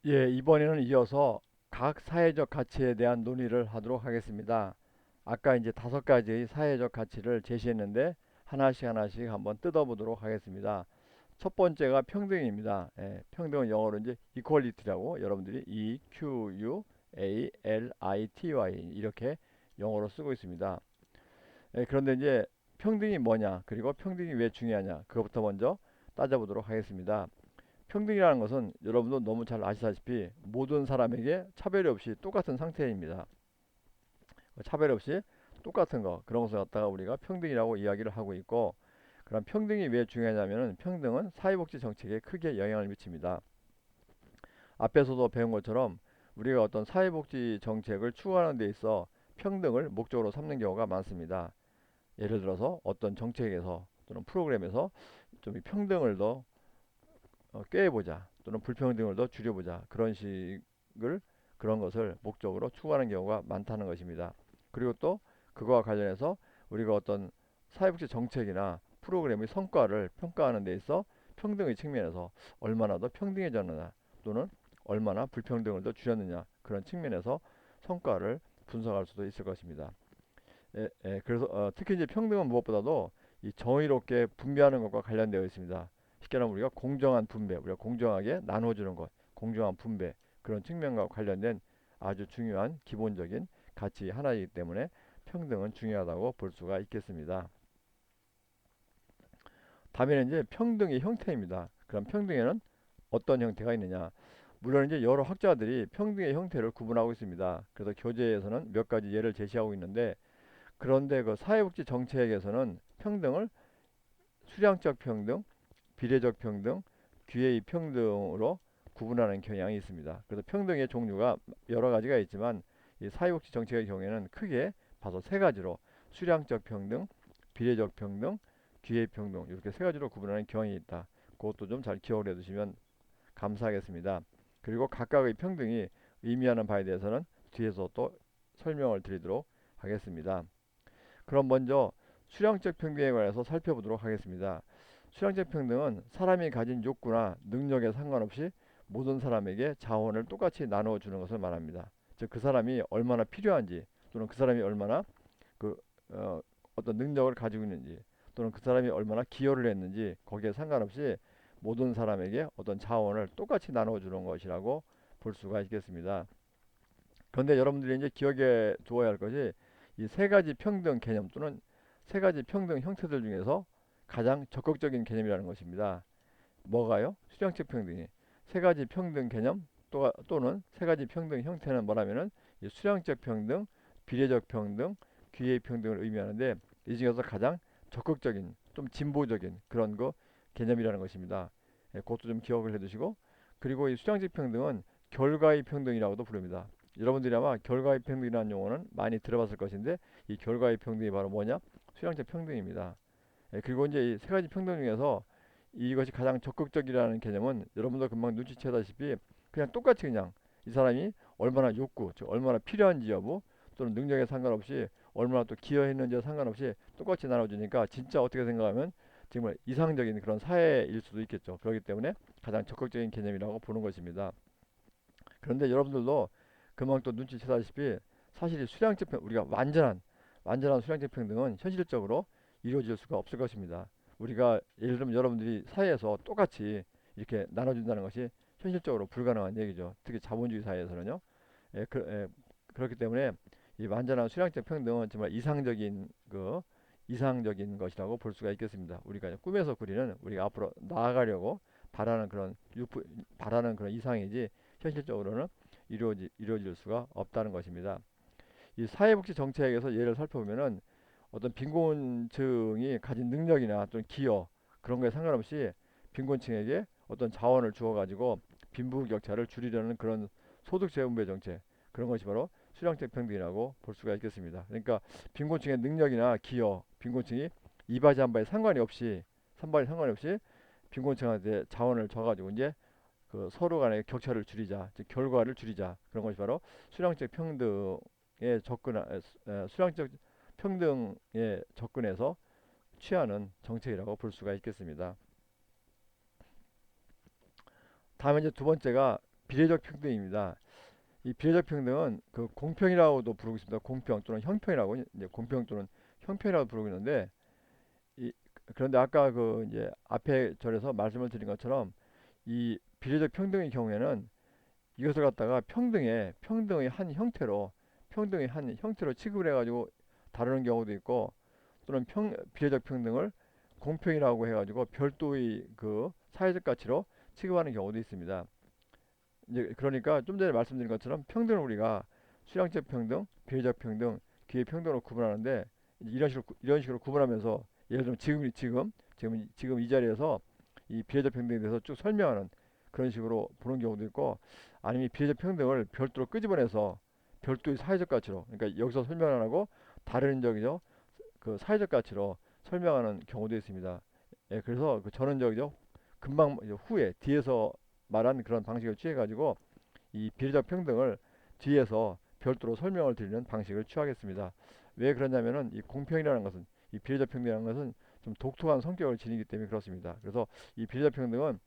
예, 이번에는 이어서 각 사회적 가치에 대한 논의를 하도록 하겠습니다. 아까 이제 5가지의 사회적 가치를 제시했는데 하나씩 하나씩 한번 뜯어보도록 하겠습니다. 첫 번째가 평등입니다. 예, 평등은 영어로 이제 equality라고 여러분들이 EQUALITY 이렇게 영어로 쓰고 있습니다. 예, 그런데 이제 평등이 뭐냐, 그리고 평등이 왜 중요하냐, 그것부터 먼저 따져보도록 하겠습니다. 평등이라는 것은 여러분도 너무 잘 아시다시피 모든 사람에게 차별 없이 똑같은 상태입니다. 차별 없이 똑같은 거, 그런 것을 갖다가 우리가 평등이라고 이야기를 하고 있고, 그럼 평등이 왜 중요하냐면은 평등은 사회복지 정책에 크게 영향을 미칩니다. 앞에서도 배운 것처럼 우리가 어떤 사회복지 정책을 추구하는 데 있어 평등을 목적으로 삼는 경우가 많습니다. 예를 들어서 어떤 정책에서 또는 프로그램에서 좀 평등을 더 꾀해보자, 또는 불평등을 더 줄여보자, 그런 것을 목적으로 추구하는 경우가 많다는 것입니다. 그리고 또 그거와 관련해서 우리가 어떤 사회복지 정책이나 프로그램의 성과를 평가하는 데 있어 평등의 측면에서 얼마나 더 평등해졌느냐, 또는 얼마나 불평등을 더 줄였느냐, 그런 측면에서 성과를 분석할 수도 있을 것입니다. 그래서 특히 이제 평등은 무엇보다도 이 정의롭게 분배하는 것과 관련되어 있습니다. 쉽게 말하면 우리가 공정한 분배, 우리가 공정하게 나눠주는 것, 공정한 분배, 그런 측면과 관련된 아주 중요한 기본적인 가치 하나이기 때문에 평등은 중요하다고 볼 수가 있겠습니다. 다음에는 이제 평등의 형태입니다. 그럼 평등에는 어떤 형태가 있느냐? 물론 이제 여러 학자들이 평등의 형태를 구분하고 있습니다. 그래서 교재에서는 몇 가지 예를 제시하고 있는데, 그런데 그 사회복지 정책에서는 평등을 수량적 평등, 비례적 평등, 기회의 평등으로 구분하는 경향이 있습니다. 그래서 평등의 종류가 여러 가지가 있지만 이 사회복지 정책의 경우에는 크게 봐서 세 가지로 수량적 평등, 비례적 평등, 기회 평등, 이렇게 세 가지로 구분하는 경향이 있다. 그것도 좀 잘 기억을 해두시면 감사하겠습니다. 그리고 각각의 평등이 의미하는 바에 대해서는 뒤에서 또 설명을 드리도록 하겠습니다. 그럼 먼저 수량적 평등에 관해서 살펴보도록 하겠습니다. 수량적 평등은 사람이 가진 욕구나 능력에 상관없이 모든 사람에게 자원을 똑같이 나누어 주는 것을 말합니다. 즉 그 사람이 얼마나 필요한지, 또는 그 사람이 얼마나 그 어떤 능력을 가지고 있는지, 또는 그 사람이 얼마나 기여를 했는지, 거기에 상관없이 모든 사람에게 어떤 자원을 똑같이 나누어 주는 것이라고 볼 수가 있겠습니다. 그런데 여러분들이 이제 기억에 두어야 할 것이 이 세 가지 평등 개념, 또는 세 가지 평등 형태들 중에서 가장 적극적인 개념이라는 것입니다. 뭐가요? 수량적 평등이. 세 가지 평등 개념 또는 세 가지 평등 형태는 뭐라면은 이 수량적 평등, 비례적 평등, 기회 평등을 의미하는데, 이 중에서 가장 적극적인, 좀 진보적인 그런 거 개념이라는 것입니다. 그것도 좀 기억을 해두시고, 그리고 이 수량적 평등은 결과의 평등이라고도 부릅니다. 여러분들이 아마 결과의 평등이라는 용어는 많이 들어봤을 것인데, 이 결과의 평등이 바로 뭐냐? 수량적 평등입니다. 그리고 이제 이 세 가지 평등 중에서 이것이 가장 적극적이라는 개념은 여러분도 금방 눈치채다시피 그냥 똑같이 그냥 이 사람이 얼마나 욕구, 즉 얼마나 필요한지 여부, 또는 능력에 상관없이 얼마나 또 기여했는지에 상관없이 똑같이 나눠주니까 진짜 어떻게 생각하면 정말 이상적인 그런 사회일 수도 있겠죠. 그렇기 때문에 가장 적극적인 개념이라고 보는 것입니다. 그런데 여러분들도 금방 또 눈치채다시피 사실 이 수량적 우리가 완전한 수량적 평등은 현실적으로 이루어질 수가 없을 것입니다. 우리가 예를 들면 여러분들이 사회에서 똑같이 이렇게 나눠준다는 것이 현실적으로 불가능한 얘기죠. 특히 자본주의 사회에서는요. 그렇기 때문에 이 완전한 수량적 평등은 정말 이상적인 것이라고 볼 수가 있겠습니다. 우리가 꿈에서 그리는, 우리가 앞으로 나아가려고 바라는 바라는 그런 이상이지, 현실적으로는 이루어질 수가 없다는 것입니다. 이 사회복지 정책에서 예를 살펴보면은 어떤 빈곤층이 가진 능력이나 또는 기여, 그런 거에 상관없이 빈곤층에게 어떤 자원을 주어 가지고 빈부격차를 줄이려는 그런 소득 재분배 정책, 그런 것이 바로 수량적 평등이라고 볼 수가 있겠습니다. 그러니까 빈곤층의 능력이나 기여, 빈곤층이 이바지 한바지 상관이 없이 빈곤층한테 자원을 줘가지고 이제 그 서로 간의 격차를 줄이자, 즉 결과를 줄이자, 그런 것이 바로 수량적 평등에 수량적 평등에 접근해서 취하는 정책이라고 볼 수가 있겠습니다. 다음에 이제 두 번째가 비례적 평등입니다. 이 비례적 평등은 그 공평이라고도 부르고 있습니다. 공평 또는 형평이라고 이제 공평 또는 형평이라고 부르고 있는데 이 그런데 아까 그 이제 앞에 절에서 말씀을 드린 것처럼 이 비례적 평등의 경우에는 이것을 갖다가 평등의 한 형태로 취급을 해가지고 다루는 경우도 있고 또는 비례적 평등을 공평이라고 해가지고 별도의 그 사회적 가치로 취급하는 경우도 있습니다. 이제 그러니까 좀 전에 말씀드린 것처럼 평등을 우리가 수량적 평등, 비례적 평등, 기회 평등으로 구분하는데 이런 식으로 구분하면서 예를 들면 지금 이 자리에서 이 비례적 평등에 대해서 쭉 설명하는 그런 식으로 보는 경우도 있고 아니면 이 비례적 평등을 별도로 끄집어내서 별도의 사회적 가치로 그러니까 여기서 설명 안 하고 다른 적이죠 그 사회적 가치로 설명하는 경우도 있습니다. 예, 그래서 그 저는 저기죠 금방 이제 후에 뒤에서 말한 그런 방식을 취해가지고 이 비례적 평등을 뒤에서 별도로 설명을 드리는 방식을 취하겠습니다. 왜 그러냐면은 이 공평이라는 것은 이 비례적 평등이라는 것은 좀 독특한 성격을 지니기 때문에 그렇습니다. 그래서 이 비례적 평등은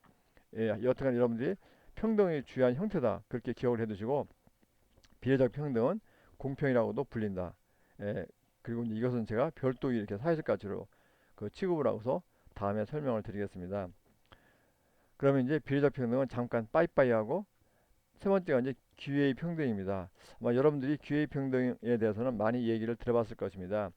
여튼간 여러분들이 평등이 주요한 형태다 그렇게 기억을 해두시고 비례적 평등은 공평이라고도 불린다. 예, 그리고 이것은 제가 별도 이렇게 사회적 가치로 그 취급을 하고서 다음에 설명을 드리겠습니다. 그러면 이제 비례적 평등은 잠깐 빠이빠이 하고 세 번째가 이제 기회의 평등입니다. 아마 여러분들이 기회의 평등에 대해서는 많이 얘기를 들어봤을 것입니다.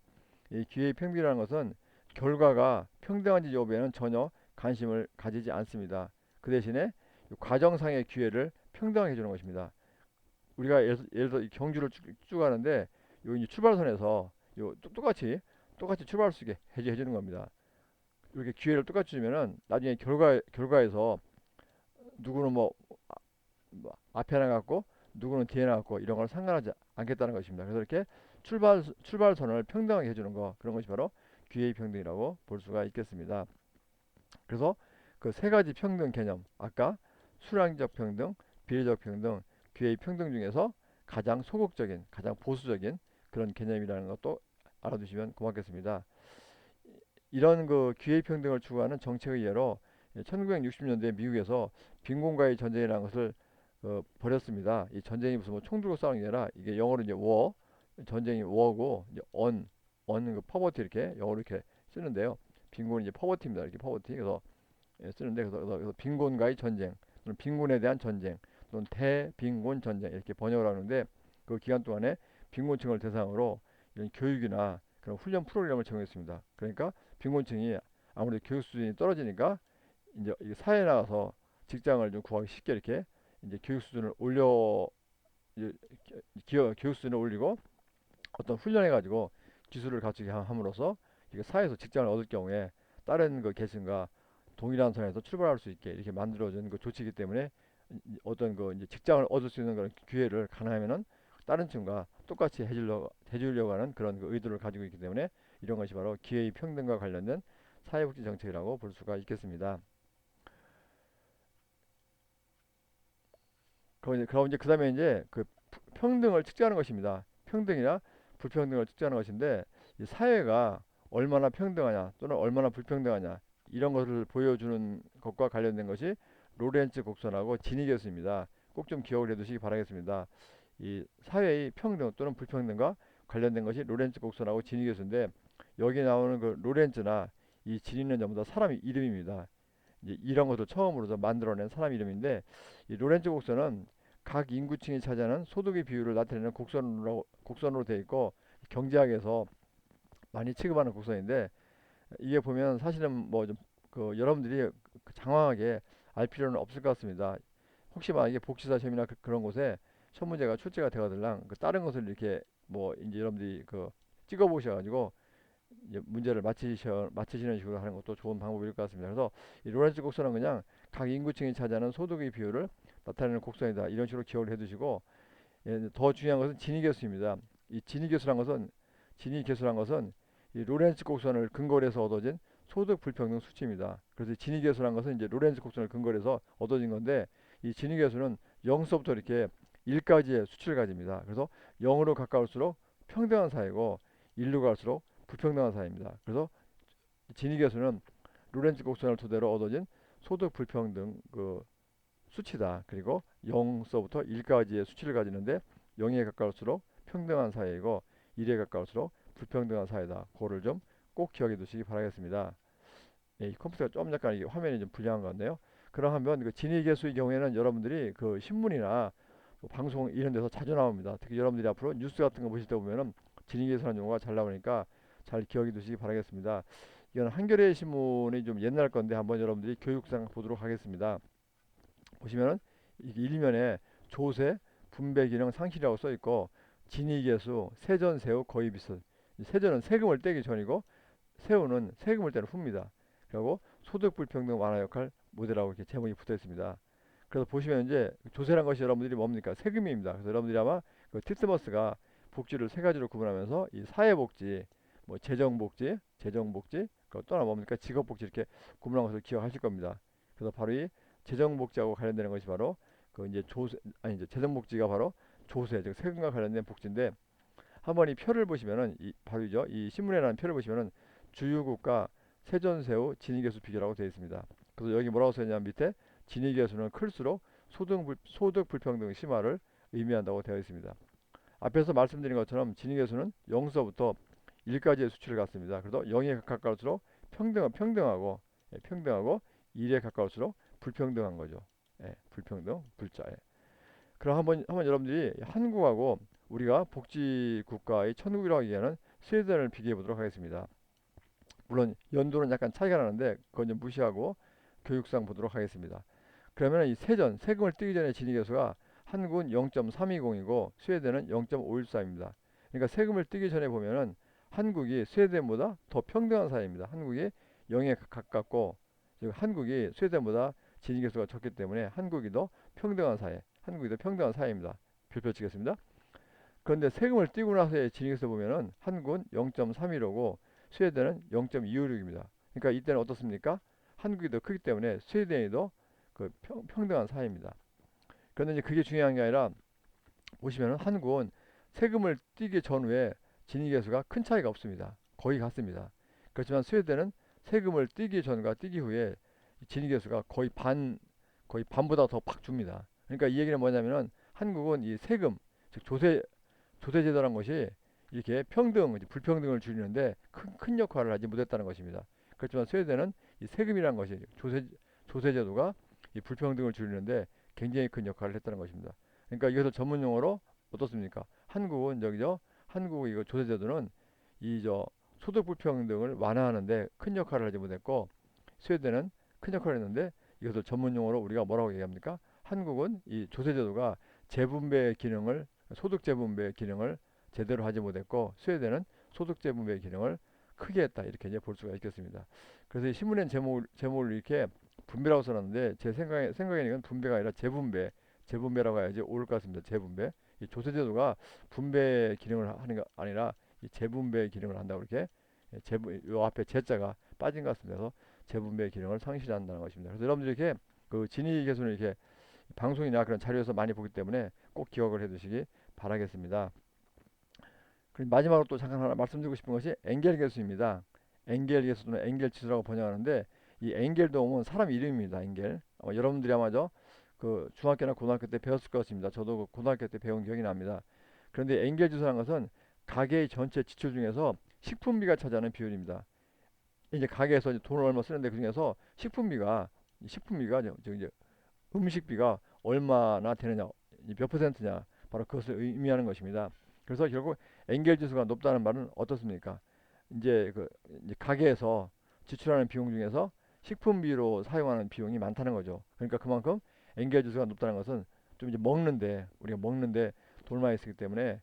이 기회의 평등이라는 것은 결과가 평등한지 여부에는 전혀 관심을 가지지 않습니다. 그 대신에 과정상의 기회를 평등하게 해주는 것입니다. 우리가 예를 들어 경주를 쭉 가는데 요 이제 출발선에서 요 똑같이 출발할 수 있게 해주는 겁니다. 이렇게 기회를 똑같이 주면은 나중에 결과에서 누구는 뭐 앞에 나갔고 누구는 뒤에 나갔고 이런 걸 상관하지 않겠다는 것입니다. 그래서 이렇게 출발선을 평등하게 해주는 거 그런 것이 바로 기회의 평등이라고 볼 수가 있겠습니다. 그래서 그 세 가지 평등 개념 아까 수량적 평등, 비례적 평등, 기회의 평등 중에서 가장 소극적인, 가장 보수적인 그런 개념이라는 것도 알아두시면 고맙겠습니다. 이런 그 기회의 평등을 추구하는 정책의 예로 1960년대 미국에서 빈곤과의 전쟁이라는 것을 벌였습니다. 이 전쟁이 무슨 뭐 총 들고 싸우는 게 아니라 이게 영어로 이제 워 전쟁이 워고 이제 언그 퍼버티 이렇게 영어로 이렇게 쓰는데요. 빈곤이 이제 퍼버티입니다. 이렇게 퍼버티 그래서 쓰는데 그래서 빈곤과의 전쟁 또는 빈곤에 대한 전쟁 또는 대빈곤 전쟁 이렇게 번역을 하는데 그 기간 동안에 빈곤층을 대상으로 이런 교육이나 그런 훈련 프로그램을 제공했습니다. 그러니까 빈곤층이 아무래도 교육 수준이 떨어지니까 이제 사회에 나가서 직장을 좀 구하기 쉽게 이렇게 이제 교육 수준을 올려 교육 수준을 올리고 어떤 훈련해 가지고 기술을 갖추게 함으로써 이게 사회에서 직장을 얻을 경우에 다른 그 계층과 동일한 선에서 출발할 수 있게 이렇게 만들어진 그 조치이기 때문에 어떤 그 이제 직장을 얻을 수 있는 그런 기회를 가능하면은 다른 층과 똑같이 해주려고 하는 그런 그 의도를 가지고 있기 때문에 이런 것이 바로 기회의 평등과 관련된 사회복지 정책이라고 볼 수가 있겠습니다. 그럼 이제 그다음에 이제 그 평등을 측정하는 것입니다. 평등이나 불평등을 측정하는 것인데 이 사회가 얼마나 평등하냐 또는 얼마나 불평등하냐 이런 것을 보여주는 것과 관련된 것이 로렌츠 곡선하고 지니 계수입니다. 꼭 좀 기억을 해두시기 바라겠습니다. 이 사회의 평등 또는 불평등과 관련된 것이 로렌츠 곡선하고 지니 계수인데 여기 나오는 그 로렌츠나 이 지니는 전부 다 사람 이름입니다. 이제 이런 것을 처음으로 만들어낸 사람 이름인데 이 로렌츠 곡선은 각 인구층이 차지하는 소득의 비율을 나타내는 곡선으로 되어 있고 경제학에서 많이 취급하는 곡선인데 이게 보면 사실은 뭐 좀 그 여러분들이 장황하게 알 필요는 없을 것 같습니다. 혹시 만약에 복지사 시험이나 그런 곳에 첫 문제가 출제가 되거들랑 그 다른 것을 이렇게 뭐 이제 여러분들이 그 찍어 보셔가지고 이제 문제를 맞히시는 식으로 하는 것도 좋은 방법일 것 같습니다. 그래서 이 로렌츠 곡선은 그냥 각 인구층이 차지하는 소득의 비율을 나타내는 곡선이다. 이런 식으로 기억을 해두시고 더 중요한 것은 진위계수입니다. 이 진위계수란 것은 이 로렌츠 곡선을 근거로 해서 얻어진 소득 불평등 수치입니다. 그래서 진위계수란 것은 이제 로렌츠 곡선을 근거로 해서 얻어진 건데 이 진위계수는 0서부터 이렇게 1까지의 수치를 가집니다. 그래서 0으로 가까울수록 평등한 사회고 1로 갈수록 불평등한 사회입니다. 그래서 진위계수는 로렌츠 곡선을 토대로 얻어진 소득 불평등 그 수치다. 그리고 0서부터 1까지의 수치를 가지는데 0에 가까울수록 평등한 사회이고 1에 가까울수록 불평등한 사회다. 그거를 좀 꼭 기억해 두시기 바라겠습니다. 예, 이 컴퓨터가 좀 약간 이게 화면이 좀 불량한 것 같네요. 그러하면 그 진위계수의 경우에는 여러분들이 그 신문이나 뭐 방송 이런 데서 자주 나옵니다. 특히 여러분들이 앞으로 뉴스 같은 거 보실 때 보면은 진위계수라는 용어가 잘 나오니까 잘 기억해 두시기 바라겠습니다. 이건 한겨레 신문이 좀 옛날 건데 한번 여러분들이 교육상 보도록 하겠습니다. 보시면은 이게 일면에 조세, 분배 기능 상실이라고 써 있고 진위계수, 세전, 세후 거의 비슷. 이 세전은 세금을 떼기 전이고 세후는 세금을 떼는 후입니다. 그리고 소득 불평등 완화 역할 모델하고 이렇게 제목이 붙어 있습니다. 그래서 보시면 이제 조세란 것이 여러분들이 뭡니까? 세금입니다. 그래서 여러분들이 아마 그 티스머스가 복지를 세 가지로 구분하면서 이 사회복지, 뭐 재정복지, 또 하나 뭡니까? 직업복지 이렇게 구분한 것을 기억하실 겁니다. 그래서 바로 이 재정복지하고 관련되는 것이 바로 그 이제 조세 아니 이제 재정복지가 바로 조세 즉 세금과 관련된 복지인데 한번 이 표를 보시면은 이 바로죠. 이 신문에 나는 표를 보시면은 주유국가 세전세후 진위계수 비교라고 되어 있습니다. 그래서 여기 뭐라고 써 있냐면 밑에 진위계수는 클수록 소득 불평등 심화를 의미한다고 되어 있습니다. 앞에서 말씀드린 것처럼 진위계수는 0서부터 1까지의 수치를 갖습니다. 그래서 0에 가까울수록 평등하고 평등하고 1에 가까울수록 불평등한 거죠. 예, 불평등 불자. 예. 그럼 한번 여러분들이 한국하고 우리가 복지 국가의 천국이라고 얘기하는 스웨덴을 비교해 보도록 하겠습니다. 물론 연도는 약간 차이가 나는데 그건 좀 무시하고 교육상 보도록 하겠습니다. 그러면 이 세금을 떼기 전에 진위계수가 한국은 0.320이고 스웨덴은 0.513입니다. 그러니까 세금을 떼기 전에 보면은 한국이 스웨덴보다 더 평등한 사회입니다. 한국이 0에 가깝고 한국이 스웨덴보다 진위계수가 적기 때문에 한국이 더 평등한 사회입니다. 별표 치겠습니다. 그런데 세금을 떼고 나서의 진위계수 보면은 한국은 0.315고 스웨덴은 0.256입니다. 그러니까 이때는 어떻습니까? 한국이 더 크기 때문에 스웨덴이 더 그 평등한 사회입니다. 그런데 이제 그게 중요한 게 아니라 보시면은 한국은 세금을 떼기 전후에 진위계수가 큰 차이가 없습니다. 거의 같습니다. 그렇지만 스웨덴은 세금을 떼기 전과 떼기 후에 진위계수가 거의 반보다 더 팍 줍니다. 그러니까 이 얘기는 뭐냐면은 한국은 이 세금, 즉 조세제도라는 것이 이렇게 불평등을 줄이는데 큰 역할을 하지 못했다는 것입니다. 그렇지만 스웨덴은 이 세금이라는 것이 조세제도가 이 불평등을 줄이는데 굉장히 큰 역할을 했다는 것입니다. 그러니까 이것을 전문 용어로 어떻습니까? 한국은 여기죠. 한국 이거 조세제도는 이 저 소득 불평등을 완화하는데 큰 역할을 하지 못했고 스웨덴은 큰 역할을 했는데 이것을 전문 용어로 우리가 뭐라고 얘기합니까? 한국은 이 조세제도가 재분배 기능을 소득 재분배 기능을 제대로 하지 못했고 스웨덴은 소득 재분배 기능을 크게 했다 이렇게 이제 볼 수가 있겠습니다. 그래서 이 신문엔 제목을 이렇게 분배라고 써놨는데 제 생각에는 이건 분배가 아니라 재분배라고 해야지 옳을 것 같습니다. 재분배. 이 조세제도가 분배 기능을 하는 게 아니라 이 재분배 기능을 한다고 이렇게 요 앞에 제자가 빠진 것 같습니다. 그래서 재분배 기능을 상실한다는 것입니다. 그래서 여러분들이 이렇게 그 진위 개선을 이렇게 방송이나 그런 자료에서 많이 보기 때문에 꼭 기억을 해 두시기 바라겠습니다. 그리고 마지막으로 또 잠깐 하나 말씀드리고 싶은 것이 엥겔 계수입니다. 엥겔 계수는 엥겔 지수라고 번역하는데 이 엥겔 도움은 사람 이름입니다. 엥겔. 여러분들이 아마도 그 중학교나 고등학교 때 배웠을 것 같습니다. 저도 그 고등학교 때 배운 기억이 납니다. 그런데 엥겔 지수라는 것은 가계의 전체 지출 중에서 식품비가 차지하는 비율입니다. 이제 가게에서 이제 돈을 얼마 쓰는데 그 중에서 식품비가 이제 음식비가 얼마나 되느냐, 몇 퍼센트냐, 바로 그것을 의미하는 것입니다. 그래서 결국 엔겔 지수가 높다는 말은 어떻습니까? 이제 가게에서 지출하는 비용 중에서 식품비로 사용하는 비용이 많다는 거죠. 그러니까 그만큼 엔겔 지수가 높다는 것은 좀 이제 우리가 먹는데 돈을 많이 쓰기 때문에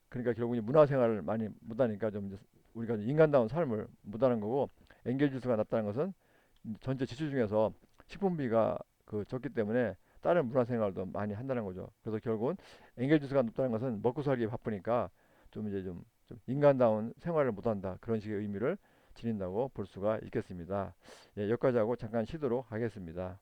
그러니까 결국 이제 문화생활을 많이 못하니까 좀 이제 우리가 인간다운 삶을 못하는 거고 엔겔 지수가 낮다는 것은 전체 지출 중에서 식품비가 그 적기 때문에 다른 문화생활도 많이 한다는 거죠. 그래서 결국은 엔겔 지수가 높다는 것은 먹고 살기 바쁘니까 좀 인간다운 생활을 못한다 그런 식의 의미를 지닌다고 볼 수가 있겠습니다. 예, 여기까지 하고 잠깐 쉬도록 하겠습니다.